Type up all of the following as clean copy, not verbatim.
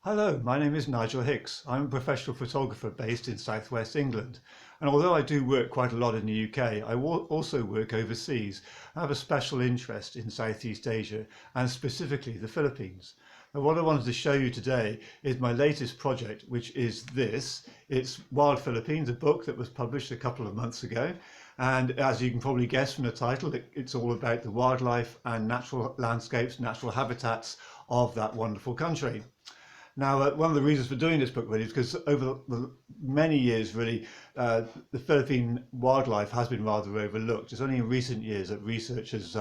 Hello, my name is Nigel Hicks. I'm a professional photographer based in southwest England. And although I do work quite a lot in the UK, I also work overseas. I have a special interest in Southeast Asia and specifically the Philippines. And what I wanted to show you today is my latest project, which is this. It's Wild Philippines, a book that was published a couple of months ago. And as you can probably guess from the title, it's all about the wildlife and natural landscapes, natural habitats of that wonderful country. Now, one of the reasons for doing this book really is because over the many years, really, the Philippine wildlife has been rather overlooked. It's only in recent years that research has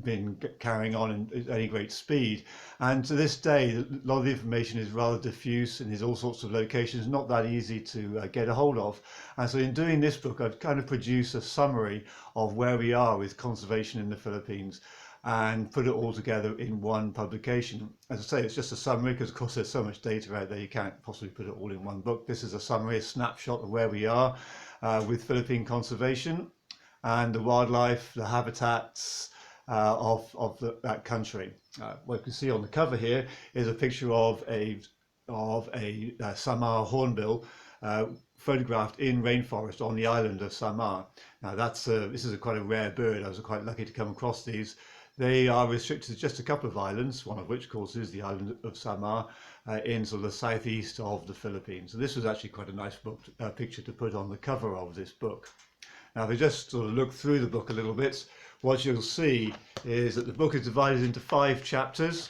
been carrying on at any great speed. And to this day, a lot of the information is rather diffuse and is all sorts of locations, not that easy to get a hold of. And so in doing this book, I've kind of produced a summary of where we are with conservation in the Philippines and put it all together in one publication. As I say, it's just a summary because of course there's so much data out there you can't possibly put it all in one book. This is a summary, a snapshot of where we are with Philippine conservation and the wildlife, the habitats that country. What you can see on the cover here is a picture of a Samar hornbill photographed in rainforest on the island of Samar. Now this is quite a rare bird. I was quite lucky to come across these. They are restricted to just a couple of islands, one of which, of course, is the island of Samar in sort of the southeast of the Philippines. So this was actually quite a nice picture to put on the cover of this book. Now, if we just sort of look through the book a little bit, what you'll see is that the book is divided into 5 chapters,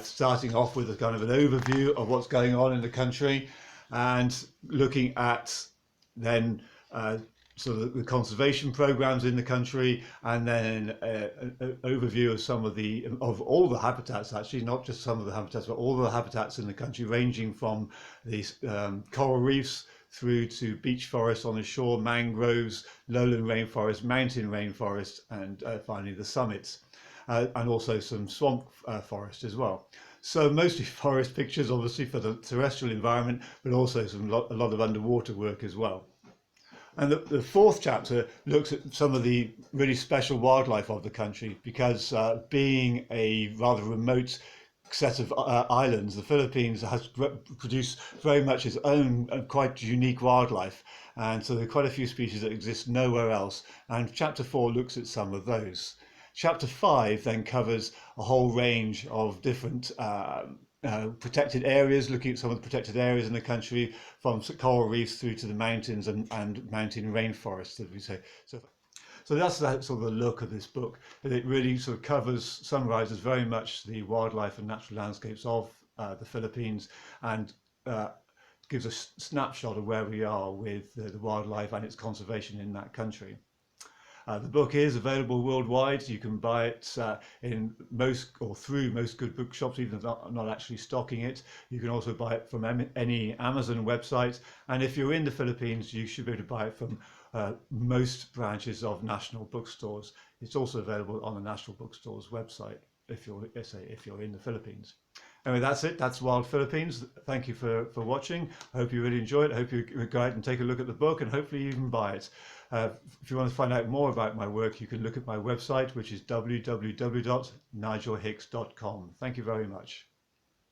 starting off with a kind of an overview of what's going on in the country and looking at then sort of the conservation programs in the country, and then an overview of of all the habitats, actually, not just some of the habitats, but all the habitats in the country, ranging from these coral reefs through to beech forests on the shore, mangroves, lowland rainforest, mountain rainforest, and finally the summits, and also some swamp forest as well. So mostly forest pictures, obviously, for the terrestrial environment, but also a lot of underwater work as well. And the 4th chapter looks at some of the really special wildlife of the country, because being a rather remote set of islands, the Philippines has produced very much its own quite unique wildlife. And so there are quite a few species that exist nowhere else. And chapter 4 looks at some of those. Chapter 5 then covers a whole range of different protected areas, looking at some of the protected areas in the country, from coral reefs through to the mountains and mountain rainforests, as we say. So that's sort of the look of this book. It really sort of summarizes very much the wildlife and natural landscapes of the Philippines, and gives a snapshot of where we are with the wildlife and its conservation in that country. The book is available worldwide. You can buy it in through most good bookshops, even if not actually stocking it. You can also buy it from any Amazon website. And if you're in the Philippines, you should be able to buy it from most branches of national bookstores. It's also available on the National Bookstores website if you're in the Philippines. Anyway, that's it. That's Wild Philippines. Thank you for watching. I hope you really enjoy it. I hope you go out and take a look at the book, and hopefully you can buy it. If you want to find out more about my work, you can look at my website, which is www.nigelhicks.com. Thank you very much.